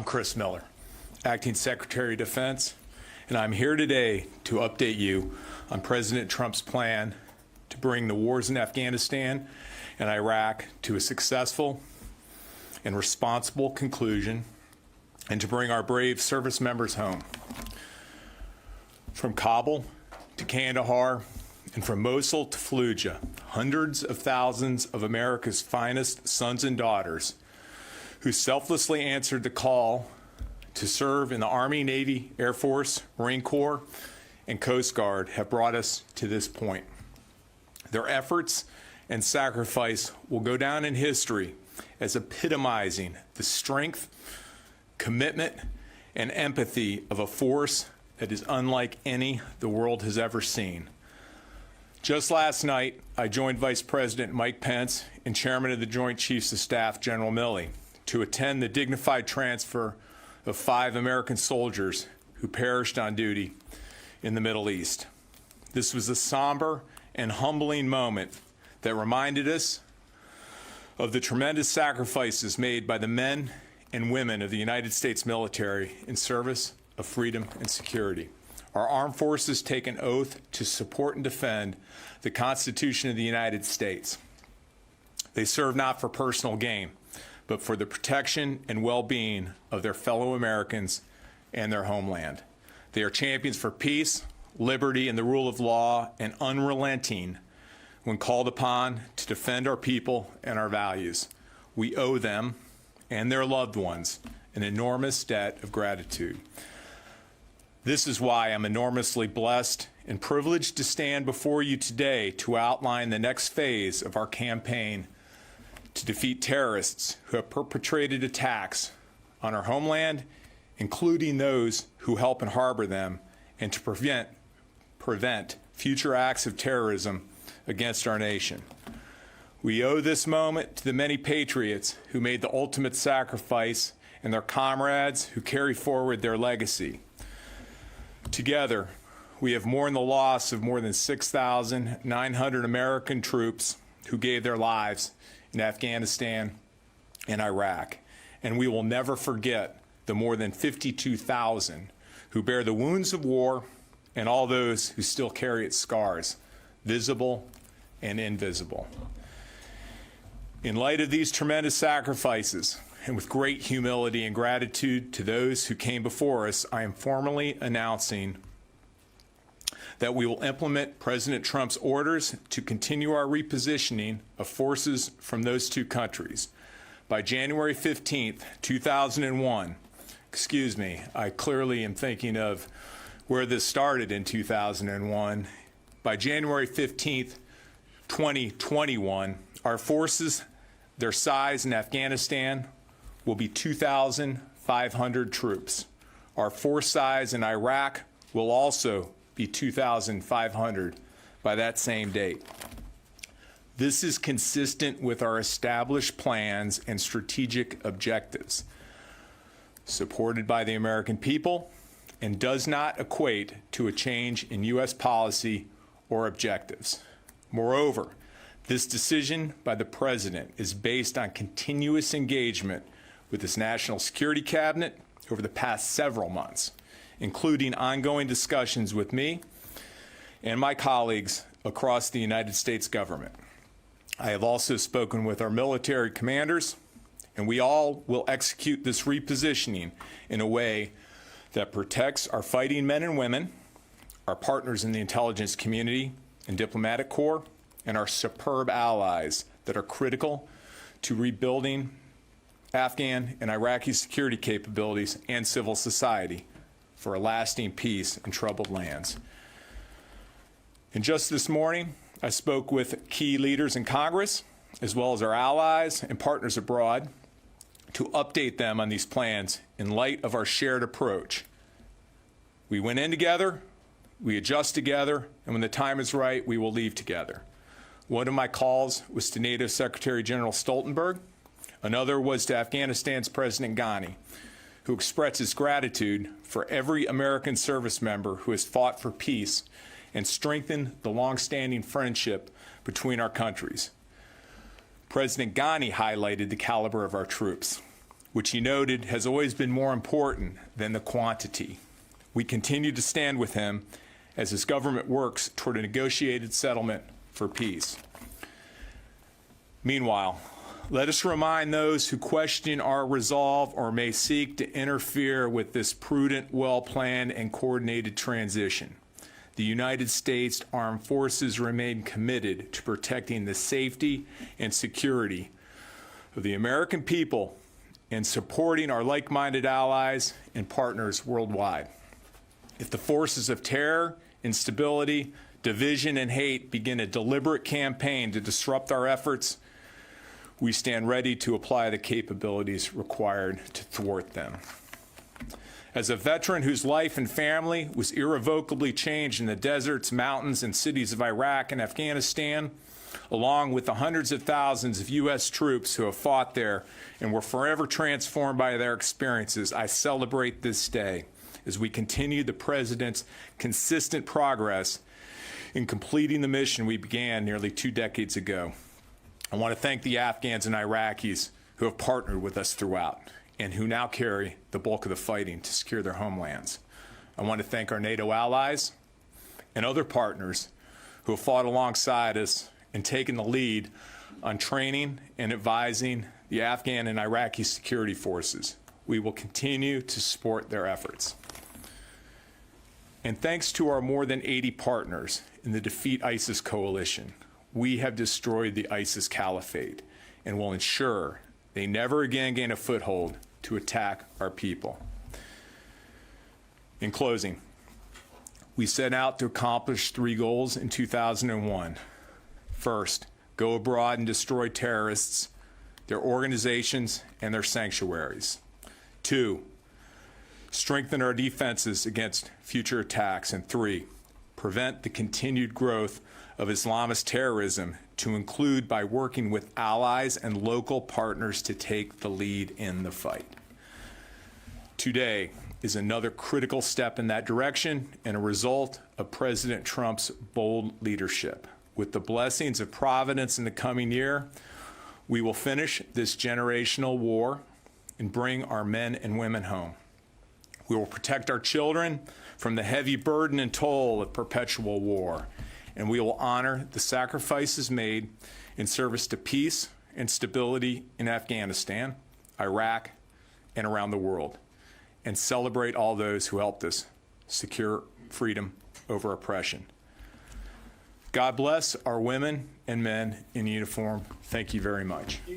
I'm Chris Miller, Acting Secretary of Defense, and I'm here today to update you on President Trump's plan to bring the wars in Afghanistan and Iraq to a successful and responsible conclusion and to bring our brave service members home. From Kabul to Kandahar and from Mosul to Fallujah, hundreds of thousands of America's finest sons and daughters who selflessly answered the call to serve in the Army, Navy, Air Force, Marine Corps, and Coast Guard have brought us to this point. Their efforts and sacrifice will go down in history as epitomizing the strength, commitment, and empathy of a force that is unlike any the world has ever seen. Just last night, I joined Vice President Mike Pence and Chairman of the Joint Chiefs of Staff, General Milley, to attend the dignified transfer of 5 American soldiers who perished on duty in the Middle East. This was a somber and humbling moment that reminded us of the tremendous sacrifices made by the men and women of the United States military in service of freedom and security. Our armed forces take an oath to support and defend the Constitution of the United States. They serve not for personal gain, but for the protection and well-being of their fellow Americans and their homeland. They are champions for peace, liberty, and the rule of law, and unrelenting when called upon to defend our people and our values. We owe them and their loved ones an enormous debt of gratitude. This is why I'm enormously blessed and privileged to stand before you today to outline the next phase of our campaign to defeat terrorists who have perpetrated attacks on our homeland, including those who help and harbor them, and to prevent future acts of terrorism against our nation. We owe this moment to the many patriots who made the ultimate sacrifice and their comrades who carry forward their legacy. Together, we have mourned the loss of more than 6,900 American troops who gave their lives in Afghanistan and Iraq, and we will never forget the more than 52,000 who bear the wounds of war and all those who still carry its scars, visible and invisible. In light of these tremendous sacrifices, and with great humility and gratitude to those who came before us, I am formally announcing that we will implement President Trump's orders to continue our repositioning of forces from those 2 countries. By January 15th, 2001, I clearly am thinking of where this started in 2001. By January 15th, 2021, our forces, their size in Afghanistan, will be 2,500 troops. Our force size in Iraq will also be 2,500 by that same date. This is consistent with our established plans and strategic objectives, supported by the American people, and does not equate to a change in U.S. policy or objectives. Moreover, this decision by the President is based on continuous engagement with his National Security Cabinet over the past several months, including ongoing discussions with me and my colleagues across the United States government. I have also spoken with our military commanders, and we all will execute this repositioning in a way that protects our fighting men and women, our partners in the intelligence community and diplomatic corps, and our superb allies that are critical to rebuilding Afghan and Iraqi security capabilities and civil society for a lasting peace in troubled lands. And just this morning, I spoke with key leaders in Congress, as well as our allies and partners abroad, to update them on these plans in light of our shared approach. We went in together, we adjust together, and when the time is right, we will leave together. One of my calls was to NATO Secretary General Stoltenberg. Another was to Afghanistan's President Ghani, who expressed his gratitude for every American service member who has fought for peace and strengthened the long-standing friendship between our countries. President Ghani highlighted the caliber of our troops. which he noted has always been more important than the quantity. We continue to stand with him as his government works toward a negotiated settlement for peace. Meanwhile, let us remind those who question our resolve or may seek to interfere with this prudent, well-planned, and coordinated transition. The United States Armed Forces remain committed to protecting the safety and security of the American people and supporting our like-minded allies and partners worldwide. If the forces of terror, instability, division, and hate begin a deliberate campaign to disrupt our efforts, we stand ready to apply the capabilities required to thwart them. As a veteran whose life and family was irrevocably changed in the deserts, mountains, and cities of Iraq and Afghanistan, along with the hundreds of thousands of U.S. troops who have fought there and were forever transformed by their experiences, I celebrate this day as we continue the President's consistent progress in completing the mission we began nearly 2 decades ago. I want to thank the Afghans and Iraqis who have partnered with us throughout and who now carry the bulk of the fighting to secure their homelands. I want to thank our NATO allies and other partners who have fought alongside us and taken the lead on training and advising the Afghan and Iraqi security forces. We will continue to support their efforts. And thanks to our more than 80 partners in the Defeat ISIS coalition, we have destroyed the ISIS caliphate and will ensure they never again gain a foothold to attack our people. In closing, we set out to accomplish 3 goals in 2001. First, go abroad and destroy terrorists, their organizations, and their sanctuaries. 2, strengthen our defenses against future attacks. And 3, prevent the continued growth of Islamist terrorism, to include by working with allies and local partners to take the lead in the fight. Today is another critical step in that direction and a result of President Trump's bold leadership. With the blessings of Providence in the coming year, we will finish this generational war and bring our men and women home. We will protect our children from the heavy burden and toll of perpetual war, and we will honor the sacrifices made in service to peace and stability in Afghanistan, Iraq, and around the world, and celebrate all those who helped us secure freedom over oppression. God bless our women and men in uniform. Thank you very much.